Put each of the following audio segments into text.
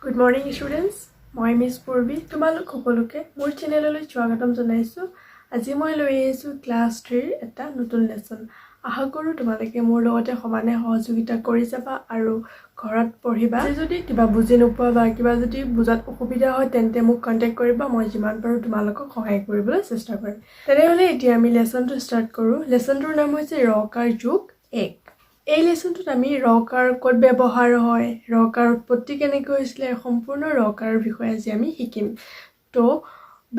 Good morning students. মই miss পূৰ্বী তোমালোক সকলোকে মোৰ চেনেললৈ স্বাগতম জনাইছো। আজি মই লৈ আহিছো ক্লাস 3 এটা নতুন লেসন। আশা কৰো তোমালোকে মোৰ লগতে সমানে সহযোগিতা কৰি যাবা আৰু ঘৰত পঢ়িবা। যদি কিবা বুজি নোপোৱা বা কিবা যদি বুজাত অসুবিধা হয় তেন্তে মোক কন্টাক্ট কৰিবা। মই যিমান পাৰো তোমালোকক সহায় কৰিবলৈ চেষ্টা কৰিম। তেনেহলে এতিয়া আমি লেসনটো ষ্টাৰ্ট কৰো। লেসনটোৰ নাম হৈছে ৰকাৰ যোগ 1। এই লেসনটোত আমি ৰকাৰ ক'ত ব্যৱহাৰ হয়, ৰকাৰ উৎপত্তি কেনেকৈ হৈছিল, সম্পূৰ্ণ ৰকাৰৰ বিষয়ে আজি আমি শিকিম। তো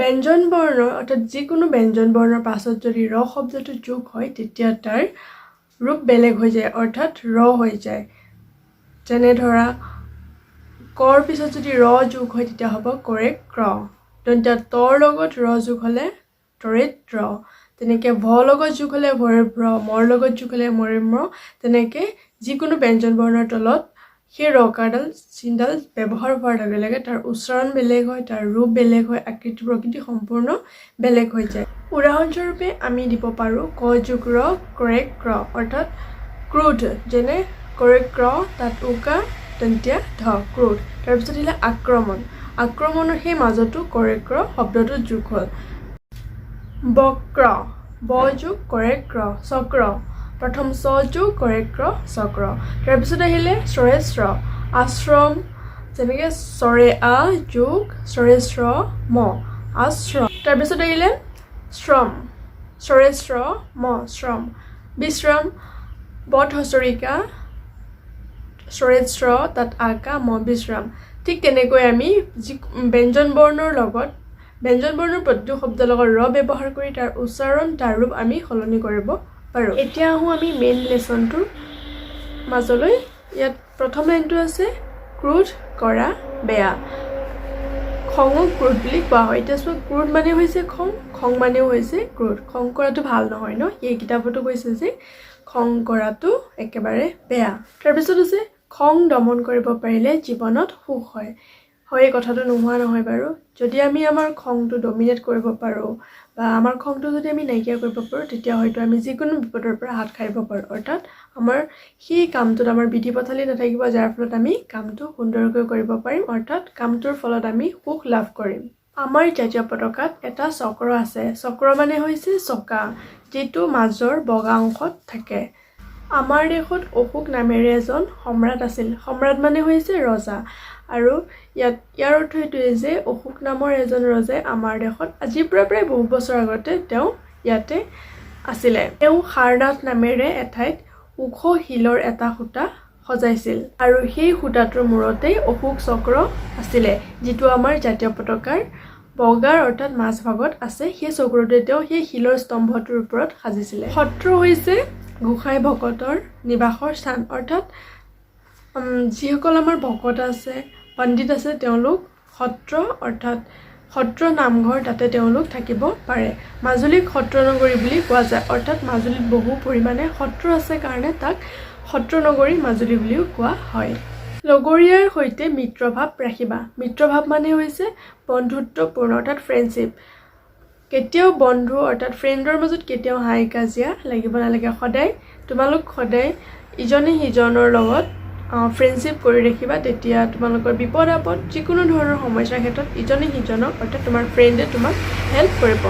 ব্যঞ্জন বৰ্ণ অৰ্থাৎ যিকোনো ব্যঞ্জন বৰ্ণৰ পাছত যদি ৰ শব্দটো যোগ হয় তেতিয়া তাৰ ৰূপ বেলেগ হৈ যায় অৰ্থাৎ ৰ হৈ যায়। যেনে ধৰা কৰ পিছত যদি ৰ যোগ হয় তেতিয়া হ'ব কৰে ক্ৰ। দন্ত্য তৰ লগত ৰ যোগ হলে তৰিত ৰ। তেনেকে ভ লগত যোগ হলে ভৰে ভ্ৰ, মৰ লগত যোগ হলে মৰে ম্ৰ। তেনেকে যিকোনো ব্যঞ্জন বৰ্ণৰ তলত সেই ৰকাৰডাল চিনডাল ব্যৱহাৰ হোৱাৰ লগে লগে তাৰ উচ্চাৰণ বেলেগ হয়, তাৰ ৰূপ বেলেগ হয়, আকৃতি প্ৰকৃতি সম্পূৰ্ণ বেলেগ হৈ যায়। উদাহৰণস্বৰূপে আমি দিব পাৰো ক যোগ ৰ কৰে ক্ৰ অৰ্থাৎ ক্ৰোধ। যেনে কৰে ক্ৰ তাত উকা দন্ত্য ধ ক্ৰোধ। তাৰপিছত আহিলে আক্ৰমণ। আক্ৰমণৰ সেই মাজতো কৰে ক্ৰ শব্দটো যোগ হ'ল। বক্ৰ ব যোগ কৰে ক্ৰ চক্ৰ। প্ৰথম চ যোগ কৰে ক্ৰ চক্ৰ। তাৰপিছত আহিলে চৰেশ্ৰ আশ্ৰম। যেনেকৈ চৰে আ যোগ চৰেশ্ৰ ম আশ্ৰম। তাৰপিছত আহিলে শ্ৰম চৰেশ্ৰ ম শ্ৰম। বিশ্ৰাম বধ হচৰিকা চৰেশ্ৰ তাত আকা ম বিশ্ৰাম। ঠিক তেনেকৈ আমি ব্যঞ্জন বৰ্ণৰ লগত ব্যঞ্জন বৰ্ণৰ প্ৰতিটো শব্দৰ লগত ৰ ব্যৱহাৰ কৰি তাৰ উচ্চাৰণ তাৰ ৰূপ আমি সলনি কৰিব পাৰো। এতিয়া আহো আমি মেইন লেসনটোৰ মাজলৈ। ইয়াত প্ৰথম লাইনটো আছে ক্ৰোধ কৰা বেয়া। খঙক ক্ৰোধ বুলি কোৱা হয়। এতিয়া চোৱা ক্ৰোধ মানে হৈছে খং, খং মানেও হৈছে ক্ৰোধ। খং কৰাটো ভাল নহয় ন, এই কিতাপতো কৈছে যে খং কৰাটো একেবাৰে বেয়া। তাৰপিছত আছে খং দমন কৰিব পাৰিলে জীৱনত সুখ হয়। এই কথাটো নোহোৱা নহয় বাৰু। যদি আমি আমাৰ খংটো ডমিনেট কৰিব পাৰোঁ বা আমাৰ খংটো যদি আমি নাইকিয়া কৰিব পাৰোঁ তেতিয়া হয়তো আমি যিকোনো বিপদৰ পৰা হাত সাৰিব পাৰোঁ। অৰ্থাৎ আমাৰ সেই কামটোত আমাৰ বিধি পথালি নাথাকিব, যাৰ ফলত আমি কামটো সুন্দৰকৈ কৰিব পাৰিম। অৰ্থাৎ কামটোৰ ফলত আমি সুখ লাভ কৰিম। আমাৰ জাতীয় পতাকাত এটা চক্ৰ আছে। চক্ৰ মানে হৈছে চকা, যিটো মাজৰ বগা অংশত থাকে। আমাৰ দেশত অশোক নামেৰে এজন সম্ৰাট আছিল। সম্ৰাট মানে হৈছে ৰজা। আৰু ইয়াৰ অৰ্থ এইটোৱে যে অশোক নামৰ এজন ৰজাই আমাৰ দেশত আজিৰ পৰা প্ৰায় বহু বছৰ আগতে তেওঁ ইয়াতে আছিলে। তেওঁ সাৰনাথ নামেৰে এঠাইত ওখ শিলৰ এটা সূতা সজাইছিল আৰু সেই সূতাটোৰ মূৰতেই অশোক চক্ৰ আছিলে, যিটো আমাৰ জাতীয় পতাকাৰ বগাৰ অৰ্থাৎ মাজভাগত আছে। সেই চক্ৰটোৱে তেওঁ সেই শিলৰ স্তম্ভটোৰ ওপৰত সাজিছিলে। সত্ৰ হৈছে গোসাঁই ভকতৰ নিবাসৰ স্থান। অৰ্থাৎ যিসকল আমাৰ ভকত আছে পণ্ডিত আছে তেওঁলোক সত্ৰ অৰ্থাৎ সত্ৰ নামঘৰ তাতে তেওঁলোক থাকিব পাৰে। মাজুলীক সত্ৰ নগৰী বুলি কোৱা যায়। অৰ্থাৎ মাজুলীত বহু পৰিমাণে সত্ৰ আছে কাৰণে তাক সত্ৰ নগৰী মাজুলী বুলিও কোৱা হয়। লগৰীয়াৰ সৈতে মিত্ৰভাৱ ৰাখিবা। মিত্ৰভাৱ মানে হৈছে বন্ধুত্বপূৰ্ণ অৰ্থাৎ ফ্ৰেণ্ডশ্বিপ। কেতিয়াও বন্ধু অৰ্থাৎ ফ্ৰেণ্ডৰ মাজত কেতিয়াও হাই কাজিয়া লাগিব নালাগে। তোমালোক সদায় ইজনে সিজনৰ লগত ফ্ৰেণ্ডশ্বিপ কৰি ৰাখিবা। তেতিয়া তোমালোকৰ বিপদ আপদ যিকোনো ধৰণৰ সমস্যাৰ ক্ষেত্ৰত ইজনে সিজনক অৰ্থাৎ তোমাৰ ফ্ৰেণ্ডে তোমাক হেল্প কৰিব।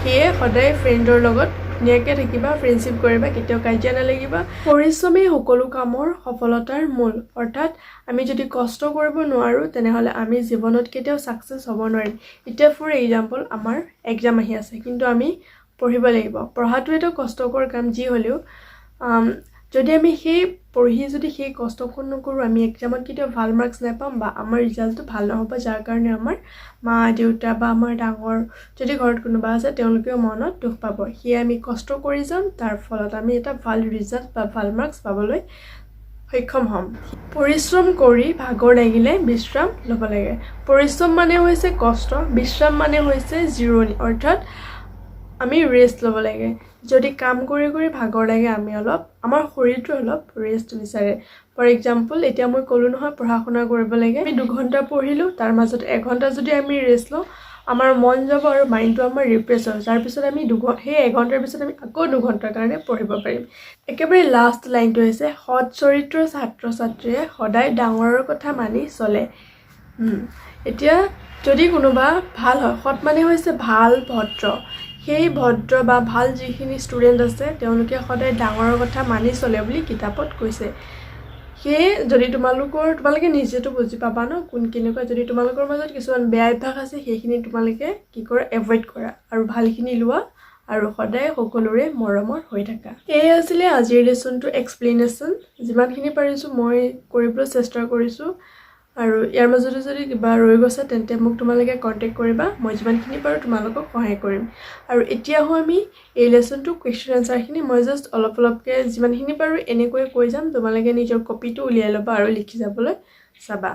সেয়ে সদায় ফ্ৰেণ্ডৰ লগত ধুনীয়াকৈ থাকিবা, ফ্ৰেণ্ডশ্বিপ কৰিবা, কেতিয়াও কাজিয়া নালাগিবা। পৰিশ্ৰমেই সকলো কামৰ সফলতাৰ মূল। অৰ্থাৎ আমি যদি কষ্ট কৰিব নোৱাৰোঁ তেনেহ'লে আমি জীৱনত কেতিয়াও ছাকচেছ হ'ব নোৱাৰিম। এতিয়া ফৰ এক্সাম্পল আমাৰ এক্সাম আহি আছে, কিন্তু আমি পঢ়িব লাগিব। পঢ়াটো এটা কষ্টকৰ কাম যি হ'লেও যদি আমি পঢ়ি যদি সেই কষ্টখন নকৰোঁ আমি এক্সামত কেতিয়াও ভাল মাৰ্কছ নাপাম বা আমাৰ ৰিজাল্টটো ভাল নহ'ব, যাৰ কাৰণে আমাৰ মা দেউতা বা আমাৰ ডাঙৰ যদি ঘৰত কোনোবা আছে তেওঁলোকেও মনত দুখ পাব। সেয়ে আমি কষ্ট কৰি যাম, তাৰ ফলত আমি এটা ভাল ৰিজাল্ট বা ভাল মাৰ্কছ পাবলৈ সক্ষম হ'ম। পৰিশ্ৰম কৰি ভাগৰ লাগিলে বিশ্ৰাম ল'ব লাগে। পৰিশ্ৰম মানে হৈছে কষ্ট, বিশ্ৰাম মানে হৈছে জিৰণি। অৰ্থাৎ আমি ৰেষ্ট ল'ব লাগে। যদি কাম কৰি কৰি ভাগৰ লাগে আমি আমাৰ শৰীৰটো অলপ ৰেষ্ট বিচাৰে। ফৰ এক্সাম্পল এতিয়া মই ক'লোঁ নহয় পঢ়া শুনা কৰিব লাগে, আমি 2 ঘণ্টা পঢ়িলোঁ, তাৰ মাজত 1 ঘণ্টা যদি আমি ৰেষ্ট লওঁ আমাৰ মন যাব আৰু মাইণ্ডটো আমাৰ ৰিফ্ৰেছ হয়, যাৰ পিছত আমি সেই 1 ঘণ্টাৰ পিছত আমি আকৌ 2 ঘণ্টাৰ কাৰণে পঢ়িব পাৰিম। একেবাৰে লাষ্ট লাইনটো হৈছে সৎ চৰিত্ৰৰ ছাত্ৰ ছাত্ৰীয়ে সদায় ডাঙৰৰ কথা মানি চলে। এতিয়া যদি কোনোবা ভাল হয়, সৎ মানে হৈছে ভাল, ভদ্ৰ, সেই ভদ্ৰ বা ভাল যিখিনি ষ্টুডেণ্ট আছে তেওঁলোকে সদায় ডাঙৰৰ কথা মানি চলে বুলি কিতাপত কৈছে। সেয়ে যদি তোমালোকে নিজেতো বুজি পাবা ন কোন কেনেকুৱা। যদি তোমালোকৰ মাজত কিছুমান বেয়া অভ্যাস আছে সেইখিনি তোমালোকে কি কৰা, এভইড কৰা আৰু ভালখিনি লোৱা আৰু সদায় সকলোৰে মৰমৰ হৈ থাকা। এই আছিলে আজিৰ লেচনটোৰ এক্সপ্লেনেশ্যন। যিমানখিনি পাৰিছোঁ মই কৰিবলৈ চেষ্টা কৰিছোঁ আৰু ইয়াৰ মাজতে যদি কিবা ৰৈ গৈছে তেন্তে মোক তোমালোকে কণ্টেক্ট কৰিবা, মই যিমানখিনি পাৰোঁ তোমালোকক সহায় কৰিম। আৰু এতিয়া আমি এই লেচনটো কুৱেশ্যন এনচাৰখিনি মই জাষ্ট অলপকৈ যিমানখিনি পাৰোঁ এনেকৈ কৈ যাম, তোমালোকে নিজৰ কপিটো উলিয়াই ল'বা আৰু লিখি যাবলৈ চাবা।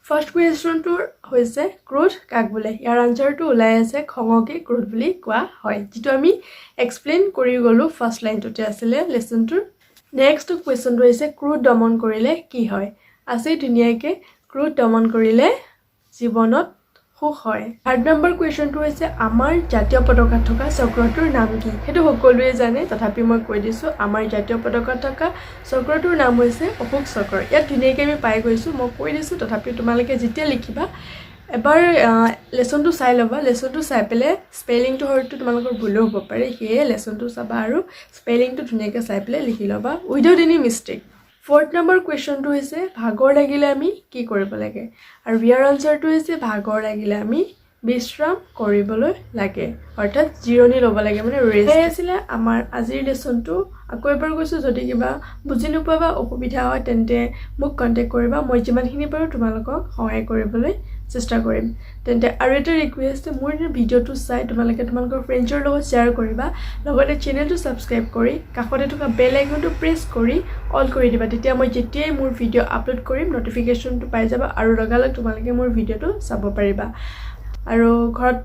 ফাৰ্ষ্ট কুৱেশ্যনটোৰ হৈছে ক্ৰোধ কাক বোলে। ইয়াৰ আনচাৰটো ওলাই আছে খঙকে ক্ৰোধ বুলি কোৱা হয়, যিটো আমি এক্সপ্লেইন কৰি গ'লোঁ ফাৰ্ষ্ট লাইনটোতে আছিলে লেচনটোৰ। নেক্সট কুৱেশ্যনটো হৈছে ক্ৰোধ দমন কৰিলে কি হয়। আছে ধুনীয়াকৈ, ক্ৰোধ দমন কৰিলে জীৱনত সুখ হয়। থাৰ্ড নম্বৰ কুৱেশ্যনটো হৈছে আমাৰ জাতীয় পতাকাত থকা চক্ৰটোৰ নাম কি। সেইটো সকলোৱে জানে, তথাপি মই কৈ দিছোঁ। আমাৰ জাতীয় পতাকাত থকা চক্ৰটোৰ নাম হৈছে অশোক চক্ৰ। ইয়াত ধুনীয়াকৈ আমি পাই গৈছোঁ, মই কৈ দিছোঁ। তথাপি তোমালোকে যেতিয়া লিখিবা এবাৰ লেচনটো চাই ল'বা। লেচনটো চাই পেলাই স্পেলিংটো হয়তো তোমালোকৰ ভুলো হ'ব পাৰে, সেয়ে লেচনটো চাবা আৰু স্পেলিংটো ধুনীয়াকৈ চাই পেলাই লিখি ল'বা without any mistake. Fourth number কুৱেশ্যনটো হৈছে ভাগৰ লাগিলে আমি কি কৰিব লাগে। আৰু ইয়াৰ আনচাৰটো হৈছে ভাগৰ লাগিলে আমি বিশ্ৰাম কৰিবলৈ লাগে, অৰ্থাৎ জিৰণি ল'ব লাগে, মানে ৰেষ্ট। সেই আছিলে আমাৰ আজিৰ লেচনটো। আকৌ এবাৰ কৈছোঁ, যদি কিবা বুজি নোপোৱা বা অসুবিধা হয় তেন্তে মোক কণ্টেক্ট কৰিবা, মই যিমানখিনি পাৰোঁ তোমালোকক সহায় কৰিবলৈ চেষ্টা কৰিম। তেন্তে আৰু এটা ৰিকুৱেষ্ট, মোৰ ভিডিঅ'টো চাই তোমালোকৰ ফ্ৰেণ্ডছৰ লগত শ্বেয়াৰ কৰিবা, লগতে চেনেলটো ছাবস্ক্ৰাইব কৰি কাষতে থকা বেল আইকনটো প্ৰেছ কৰি অল কৰি দিবা। তেতিয়া মই যেতিয়াই মোৰ ভিডিঅ' আপলোড কৰিম নটিফিকেশ্যনটো পাই যাবা আৰু লগালগ তোমালোকে মোৰ ভিডিঅ'টো চাব পাৰিবা। আৰু ঘৰত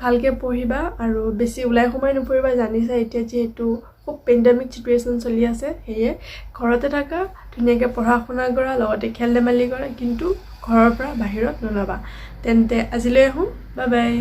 ভালকৈ পঢ়িবা আৰু বেছি ওলাই সোমাই নপৰিবা। জানিছা এতিয়া যিহেতু খুব পেণ্ডেমিক চিটুৱেশ্যন চলি আছে, সেয়ে ঘৰতে থাকা, ধুনীয়াকৈ পঢ়া শুনা কৰা, লগতে খেল ধেমালি কৰা, কিন্তু ঘৰৰ পৰা বাহিৰত নোলাবা। তেন্তে আজিলৈ আহোঁ, বাই বাই।